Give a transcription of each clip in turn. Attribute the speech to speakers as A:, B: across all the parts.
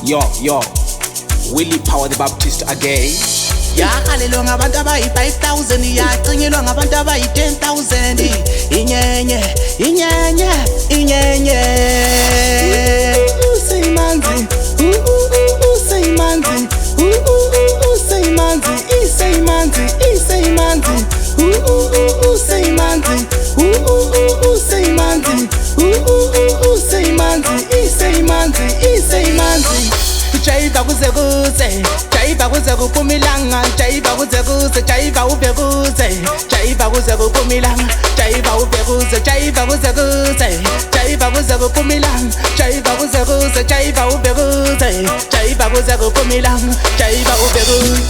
A: Yo, Willie Power the Baptist again.
B: Yakhalelwa ngabantu abayi-5,000 yacinyelwa ngabantu abayi-10,000 inyenye Seimanzi Seimanzi Seimanzi Seimanzi Seimanzi Jaiva kuze Jaiva kuze kupumilanga Jaiva kuze Jaiva ube kuze Jaiva kuze kupumilanga Jaiva ube kuze Jaiva kuze Jaiva kuze kupumilanga Jaiva kuze Jaiva ube kuze Jaiva kuze kupumilanga Jaiva ube kuze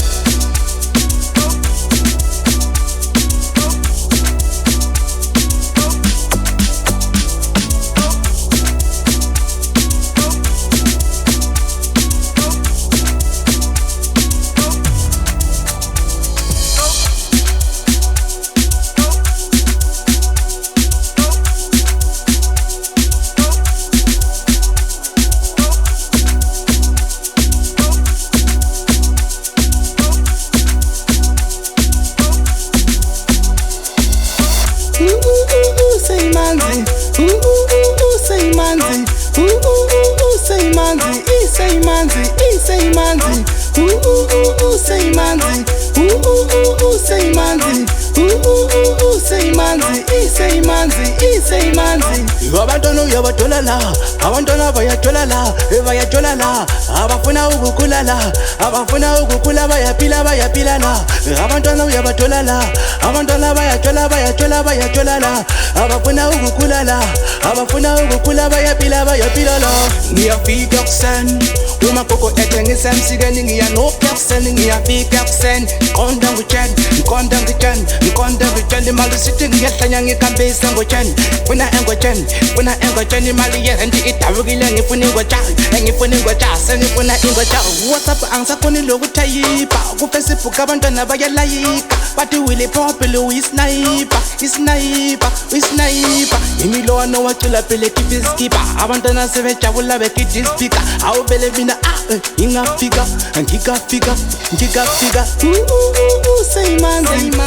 B: Abantwana uyabatola la, abantwana bayatola la, abafuna ukukhula la, abafuna ukukhula bayapila la. Abantwana uyabatola la, abantwana bayatola la, abafuna ukukhula la, abafuna ukukhula bayapila la. Ngiyafika kuseni, uma gogo ethengisa emsikeni ngiyanopya kuseni, ngiyafika kuseni, ngiqonda ngitshani imali sithi ngiyahlanya ngikhambisa ngotshani, funa engotshani imali yerenti idabukile ngifuna ingotshani sengifuna ingotshani. WhatsApp angisafuni lokuthayipa, ku-Facebook abantwana bayalayika bathi Willie Power uyisniper imilono wacula phela kipiskipa abantwana sebejabula bekithi speaker awubele mina ngingafika Seimanzi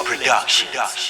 C: Production.